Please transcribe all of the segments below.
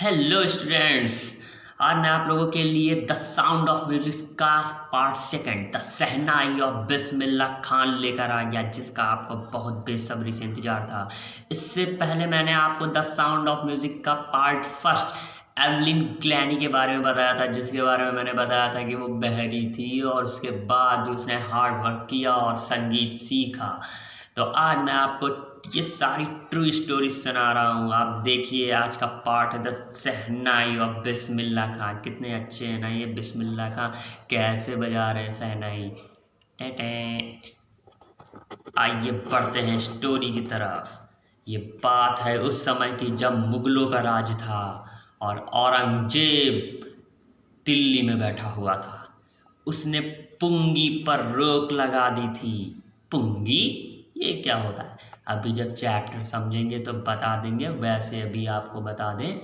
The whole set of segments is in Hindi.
Hello students. आज मैं आप लोगों के लिए द साउंड ऑफ म्यूजिक का part second the shehnai of Bismillah Khan लेकर आ गया, जिसका आपको बहुत बेसब्री से इंतजार था। इससे पहले मैंने आपको द साउंड ऑफ म्यूजिक का पार्ट फर्स्ट एवलिन ग्लैनी के बारे में बताया था, जिसके बारे में मैंने बताया था कि वो बहरी थी और उसके बाद उसने हार्ड वर्क किया और संगीत सीखा। तो आज मैं आपको ये सारी ट्रू स्टोरी सुना रहा हूँ। आप देखिए, आज का पार्ट है द शहनाई ऑफ बिस्मिल्लाह खान। कितने अच्छे हैं ना ये बिस्मिल्लाह खान, कैसे बजा रहे हैं शहनाई। टें। आइए बढ़ते हैं स्टोरी की तरफ। ये बात है उस समय की जब मुगलों का राज था और औरंगजेब दिल्ली में बैठा हुआ था। उसने पुंगी पर रोक लगा दी थी। पुंगी ये क्या होता है, अभी जब चैप्टर समझेंगे तो बता देंगे। वैसे अभी आपको बता दें,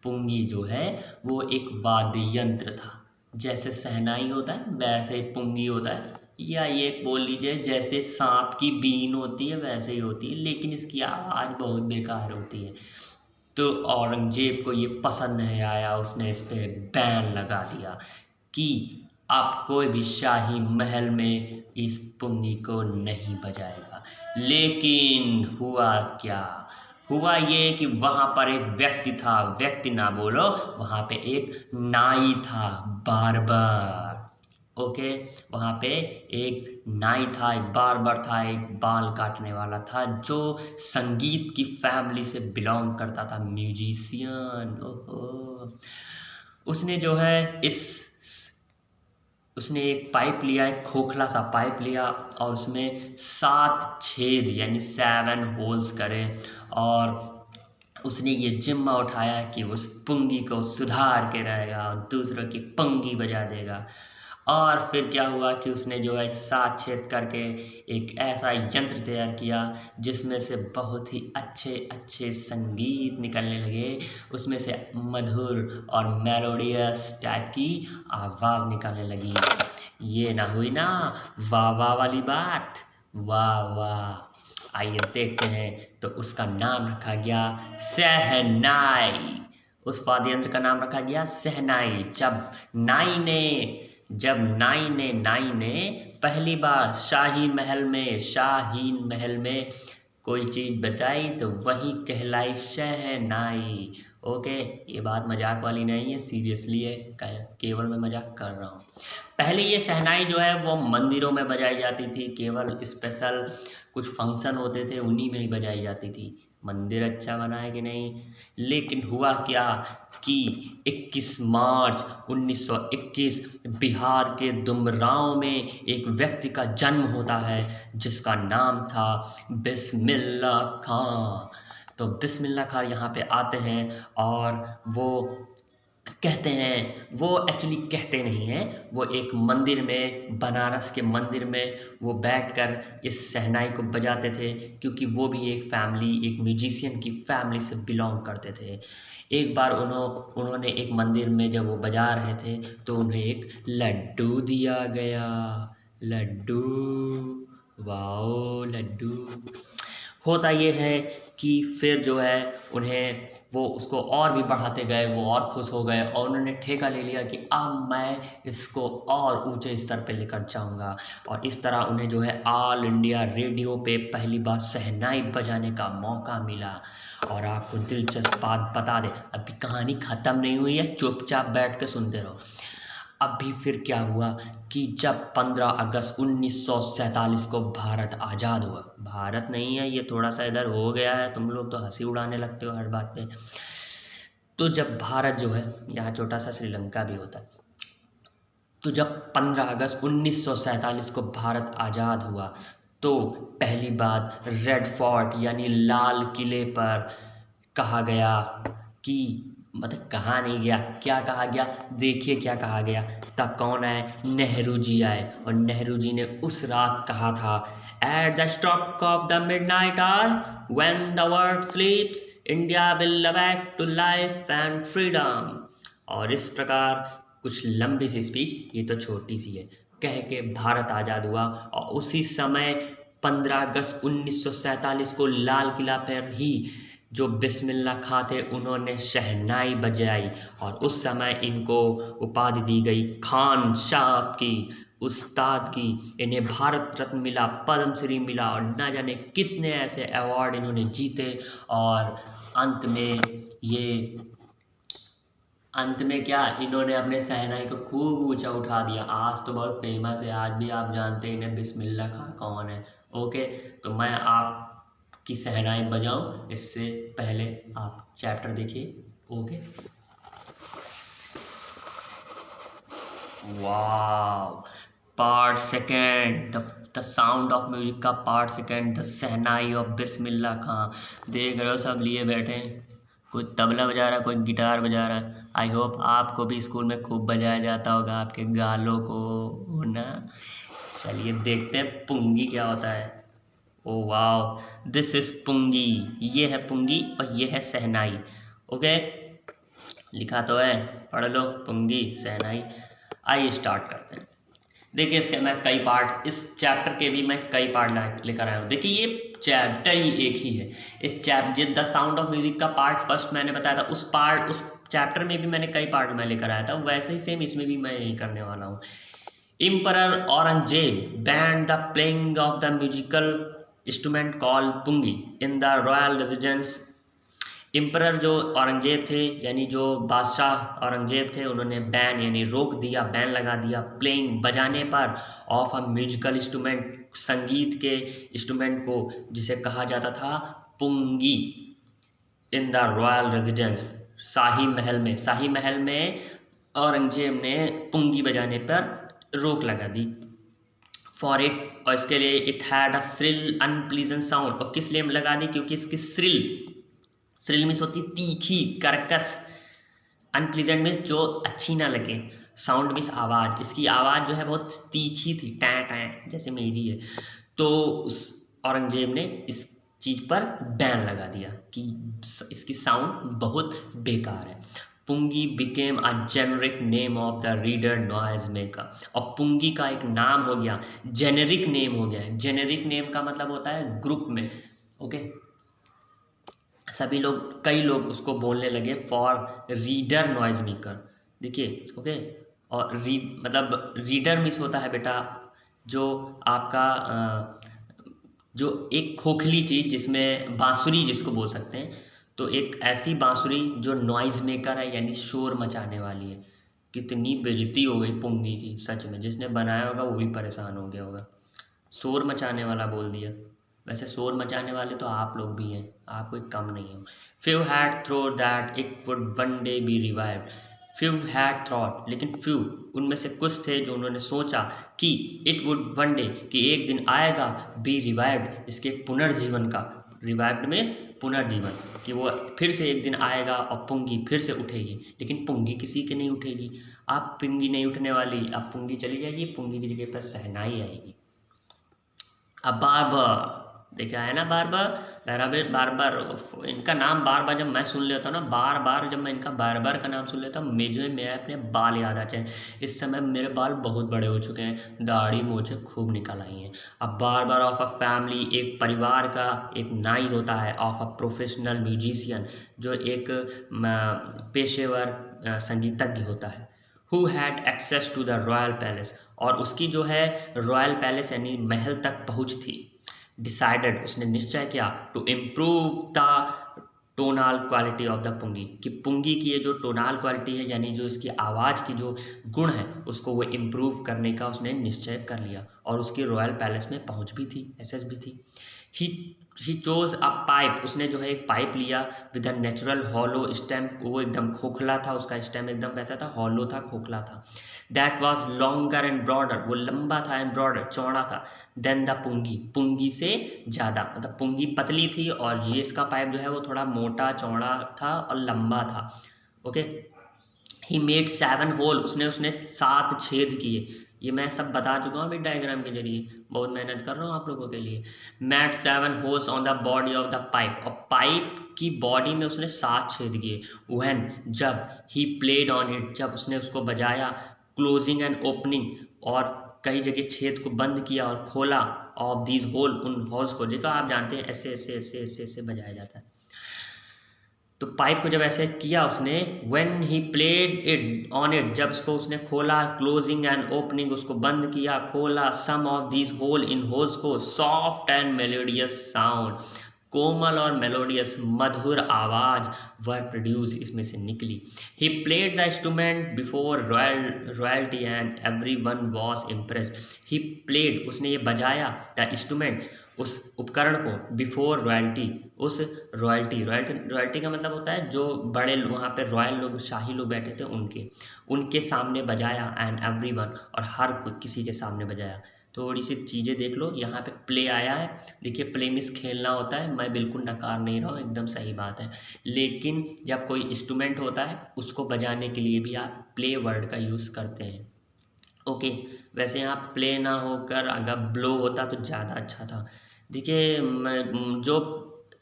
पुंगी जो है वो एक वाद्य यंत्र था। जैसे शहनाई होता है वैसे ही पुंगी होता है, या ये बोल लीजिए जैसे सांप की बीन होती है वैसे ही होती है, लेकिन इसकी आवाज़ बहुत बेकार होती है। तो औरंगजेब को ये पसंद नहीं आया, उसने इस पे बैन लगा दिया कि आप कोई भी शाही महल में इस पुंगी को नहीं बजाएगा। लेकिन हुआ क्या, हुआ ये कि वहाँ पर एक व्यक्ति था, व्यक्ति ना बोलो, वहाँ पे एक नाई था, बार्बर। ओके, वहाँ पे एक नाई था, एक बार्बर था, एक बाल काटने वाला था, जो संगीत की फैमिली से बिलोंग करता था, म्यूजिशियन। ओहो, उसने जो है उसने एक पाइप लिया, एक खोखला सा पाइप लिया और उसमें 7 छेद यानी 7 होल्स करे, और उसने ये जिम्मा उठाया कि उस पुंगी को सुधार के रहेगा और दूसरों की पुंगी बजा देगा। और फिर क्या हुआ कि उसने जो है 7 छेद करके एक ऐसा यंत्र तैयार किया जिसमें से बहुत ही अच्छे अच्छे संगीत निकलने लगे। उसमें से मधुर और मेलोडियस टाइप की आवाज़ निकलने लगी। ये ना हुई ना वाह वाह वाली बात, वाह वाह। आइए देखते हैं। तो उसका नाम रखा गया शहनाई। उस वाद्य यंत्र का नाम रखा गया शहनाई। जब नाई ने पहली बार शाहीन महल में कोई चीज़ बजाई तो वही कहलाई शहनाई। ओके, ये बात मजाक वाली नहीं है, सीरियसली है, केवल मैं मजाक कर रहा हूँ। पहले ये शहनाई जो है वो मंदिरों में बजाई जाती थी, केवल स्पेशल कुछ फंक्शन होते थे उन्हीं में ही बजाई जाती थी। मंदिर अच्छा बना है कि नहीं। लेकिन हुआ क्या कि 21 मार्च 1921 बिहार के डुमरांव में एक व्यक्ति का जन्म होता है जिसका नाम था बिस्मिल्लाह खां। तो बिस्मिल्लाह खां यहाँ पे आते हैं और वो कहते हैं, वो एक्चुअली कहते नहीं हैं, वो एक मंदिर में, बनारस के मंदिर में वो बैठकर इस शहनाई को बजाते थे, क्योंकि वो भी एक फैमिली, एक म्यूजिशियन की फैमिली से बिलोंग करते थे। एक बार उन्होंने एक मंदिर में जब वो बजा रहे थे तो उन्हें एक लड्डू दिया गया। लड्डू, वाओ लड्डू। होता ये है कि फिर जो है उन्हें वो उसको और भी बढ़ाते गए, वो और खुश हो गए और उन्होंने ठेका ले लिया कि अब मैं इसको और ऊंचे स्तर पे लेकर जाऊंगा। और इस तरह उन्हें जो है ऑल इंडिया रेडियो पे पहली बार शहनाई बजाने का मौका मिला। और आपको दिलचस्प बात बता दें, अभी कहानी ख़त्म नहीं हुई है, चुपचाप बैठ के सुनते रहो। अभी फिर क्या हुआ कि जब 15 अगस्त 1947 को भारत आज़ाद हुआ, भारत नहीं है ये, थोड़ा सा इधर हो गया है, तुम लोग तो हंसी उड़ाने लगते हो हर बात पे। तो जब भारत जो है, यहाँ छोटा सा श्रीलंका भी होता है, तो जब 15 अगस्त 1947 को भारत आज़ाद हुआ तो पहली बात रेड फोर्ट यानी लाल किले पर कहा गया कि, मतलब कहा नहीं गया, क्या कहा गया, देखिए क्या कहा गया। तब कौन आए, नेहरू जी आए, और नेहरू जी ने उस रात कहा था, at the stroke of the midnight hour when the world sleeps India will awake to life and freedom. और इस प्रकार कुछ लंबी सी स्पीच, ये तो छोटी सी है, कह के भारत आज़ाद हुआ। और उसी समय 15 अगस्त 1947 को लाल किला पर ही जो बिस्मिल्लाह खां थे उन्होंने शहनाई बजाई और उस समय इनको उपाधि दी गई खान साहब की, उस्ताद की। इन्हें भारत रत्न मिला, पद्मश्री मिला और ना जाने कितने ऐसे अवार्ड इन्होंने जीते। और अंत में क्या, इन्होंने अपने शहनाई को खूब ऊंचा उठा दिया। आज तो बहुत फेमस है, आज भी आप जानते हैं इन्हें बिस्मिल्लाह खां कौन है। ओके, तो मैं आपकी शहनाई बजाऊं इससे पहले आप चैप्टर देखिए। ओके, वाह, part second, the sound of music का part second, the shehnai of Bismillah Khan. देख रहे हो सब लिए बैठे हैं, कोई तबला बजा रहा है, कोई गिटार बजा रहा है। आई होप आपको भी स्कूल में खूब बजाया जाता होगा आपके गालों को ना। चलिए देखते हैं पुंगी क्या होता है। ओ वाओ, दिस इज पुंगी, ये है पुंगी और ये है शहनाई। ओके, लिखा तो है, पढ़ लो, पुंगी शहनाई। आइए स्टार्ट करते हैं। देखिए इसके मैं कई पार्ट, इस चैप्टर के भी मैं कई पार्ट लेकर आया हूँ। देखिए ये चैप्टर ही एक ही है। इस chapter the sound of music का पार्ट फर्स्ट मैंने बताया था, उस चैप्टर में भी मैंने कई पार्ट में लेकर आया था, वैसे ही सेम इसमें भी मैं यही करने वाला हूँ। Emperor Aurangzeb banned the playing of the musical instrument called pungi in the royal residence। इम्परर जो औरंगजेब थे, यानी जो बादशाह औरंगजेब थे, उन्होंने बैन यानी रोक दिया, बैन लगा दिया प्लेइंग बजाने पर ऑफ अ म्यूजिकल इंस्ट्रूमेंट, संगीत के इंस्ट्रूमेंट को, जिसे कहा जाता था पुंगी, इन द रॉयल रेजिडेंस, शाही महल में औरंगजेब ने पुंगी बजाने पर रोक लगा दी। फॉर इट, और इसके लिए it had a shrill unpleasant sound, और किस लिए लगा दी, क्योंकि इसकी श्रिल मीन्स होती तीखी, कर्कश, अनप्लीजेंट मीन्स जो अच्छी ना लगे, साउंड मीन्स आवाज़, इसकी आवाज़ जो है बहुत तीखी थी, टैं टैं जैसे मेरी है। तो उस औरंगजेब ने इस चीज़ पर बैन लगा दिया कि इसकी साउंड बहुत बेकार है। Pungi became a generic name of the reeded noise maker, और पुंगी का एक नाम हो गया, जेनेरिक नेम हो गया। जेनेरिक नेम का मतलब होता है ग्रुप में। ओके, सभी लोग, कई लोग उसको बोलने लगे फॉर रीडर नॉइज मेकर। देखिए ओके, और मतलब रीडर मिस होता है बेटा जो आपका जो एक खोखली चीज़ जिसमें बांसुरी जिसको बोल सकते हैं, तो एक ऐसी बांसुरी जो नॉइज़ मेकर है यानी शोर मचाने वाली है। कितनी बेइज्जती हो गई पुंगी की, सच में जिसने बनाया होगा वो भी परेशान हो गया होगा, शोर मचाने वाला बोल दिया। वैसे शोर मचाने वाले तो आप लोग भी हैं, आप कोई कम नहीं हो। Few had thought that it would one day be revived, few had thought, लेकिन फ्यू उनमें से कुछ थे जो उन्होंने सोचा कि इट वुड वन डे, कि एक दिन आएगा, बी रिवाइव्ड, इसके पुनर्जीवन का, रिवाइव्ड मीन्स पुनर्जीवन, कि वो फिर से एक दिन आएगा और पुंगी फिर से उठेगी। लेकिन पुंगी किसी की नहीं उठेगी, आप पुंगी नहीं उठने वाली, अब पुंगी चली जाएगी, पुंगी की जगह पर शहनाई आएगी। अब बार देखा है ना, बार बार इनका नाम बार बार जब मैं सुन लेता हूँ ना, बार बार जब मैं इनका बार बार का नाम सुन लेता हूँ, मुझे मेरे अपने बाल याद आ जाए। इस समय मेरे बाल बहुत बड़े हो चुके हैं, दाढ़ी मोछे खूब निकल आई हैं। अब बार बार ऑफ अ फैमिली, एक परिवार का एक नाई होता है, ऑफ अ प्रोफेशनल म्यूजिशियन, जो एक पेशेवर संगीतज्ञ होता है। Who had access to the royal palace, और उसकी जो है रॉयल पैलेस यानी महल तक पहुँच थी। डिसाइडेड, उसने निश्चय किया, to improve the tonal quality of the pungi, कि पुंगी की ये जो टोनाल क्वालिटी है यानी जो इसकी आवाज़ की जो गुण है उसको वो इम्प्रूव करने का उसने निश्चय कर लिया, और उसकी रॉयल पैलेस में पहुंच भी थी, एक्सेस भी थी। ही चोज अ पाइप, उसने जो है एक पाइप लिया with a natural hollow stem, वो एकदम खोखला था, उसका स्टेम एकदम कैसा था, हॉलो था, खोखला था। That was longer and broader, वो लंबा था एंड ब्रॉडर, चौड़ा था। देन द पुंगी, पुंगी से ज़्यादा, मतलब पुंगी पतली थी और ये इसका पाइप जो है वो थोड़ा मोटा चौड़ा था और लंबा था। ओके, ही मेड 7 होल, उसने 7 छेद किए। ये मैं सब बता चुका हूँ अभी डायग्राम के जरिए, बहुत मेहनत कर रहा हूँ आप लोगों के लिए। Made 7 holes on the body of the pipe, और पाइप की बॉडी में उसने 7 छेद किए। व्हेन, जब, ही प्लेड ऑन इट, जब उसने उसको बजाया, क्लोजिंग एंड ओपनिंग, और कई जगह छेद को बंद किया और खोला, ऑफ दीज होल, उन होल्स को, देखो आप जानते हैं ऐसे ऐसे ऐसे ऐसे ऐसे बजाया जाता है। तो पाइप को जब ऐसे किया उसने, when he played it on it, जब उसको उसने खोला, क्लोजिंग एंड ओपनिंग, उसको बंद किया खोला, some of these hole in holes को सॉफ्ट एंड मेलोडियस साउंड, कोमल और मेलोडियस मधुर आवाज वर प्रोड्यूस, इसमें से निकली। He played the instrument before royalty and everyone was impressed. He played, उसने ये बजाया, द इंस्ट्रूमेंट, उस उपकरण को, बिफोर रॉयल्टी, उस रॉयल्टी का मतलब होता है जो बड़े वहाँ पे रॉयल लोग, शाही लोग बैठे थे उनके सामने बजाया, एंड एवरीवन, और हर कोई किसी के सामने बजाया। थोड़ी सी चीज़ें देख लो, यहाँ पे प्ले आया है, देखिए प्ले मीन्स खेलना होता है, मैं बिल्कुल नकार नहीं रहा हूँ, एकदम सही बात है। लेकिन जब कोई इंस्ट्रूमेंट होता है उसको बजाने के लिए भी आप प्ले वर्ड का यूज़ करते हैं। ओके, वैसे यहाँ प्ले ना होकर अगर ब्लो होता तो ज़्यादा अच्छा था। देखिए जो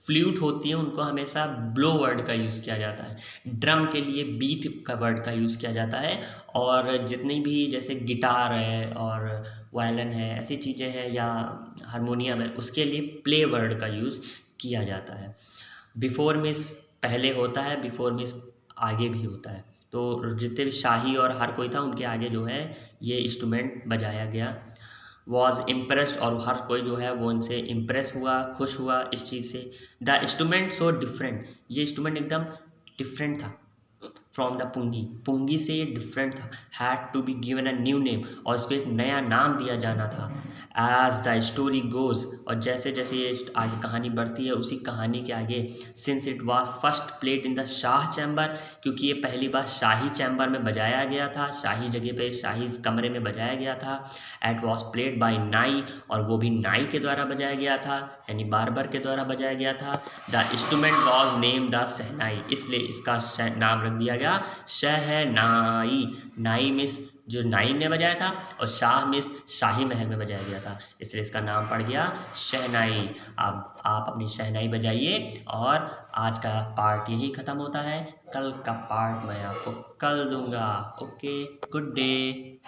फ्लूट होती है उनको हमेशा ब्लो वर्ड का यूज़ किया जाता है, ड्रम के लिए बीट का वर्ड का यूज़ किया जाता है, और जितनी भी जैसे गिटार है और वायलिन है, ऐसी चीज़ें हैं, या हारमोनियम है, उसके लिए प्ले वर्ड का यूज़ किया जाता है। बिफोर मीन्स पहले होता है, बिफोर मीन्स आगे भी होता है। तो जितने भी शाही और हर कोई था उनके आगे जो है ये इंस्ट्रूमेंट बजाया गया। वॉज इम्प्रेस्ड, और हर कोई जो है वो इनसे इम्प्रेस हुआ, खुश हुआ इस चीज़ से। द इंस्ट्रूमेंट सो डिफरेंट, ये इंस्ट्रूमेंट एकदम डिफरेंट था। फ्रॉम द पुंगी, पुंगी से ये डिफरेंट था। Had to be given a new name, और इसको एक नया नाम दिया जाना था। एज द स्टोरी गोज, और जैसे जैसे ये आगे कहानी बढ़ती है, उसी कहानी के आगे, since it was first played in the Shah chamber, क्योंकि ये पहली बार शाही चैम्बर में बजाया गया था, शाही जगह पे, शाही कमरे में बजाया गया था। एट वॉज प्लेड बाई नाई, और वो भी नाई के द्वारा बजाया गया था, यानी बार्बर के द्वारा बजाया गया था। The instrument was name the shehnai, इसलिए इसका नाम रख दिया गया शहनाई। नाई मिस जो नाई ने बजाया था, और शाह मिस शाही महल में बजाया गया था, इसलिए इसका नाम पड़ गया शहनाई। अब आप अपनी शहनाई बजाइए, और आज का पार्ट यही ख़त्म होता है। कल का पार्ट मैं आपको कल दूंगा। Okay, good day.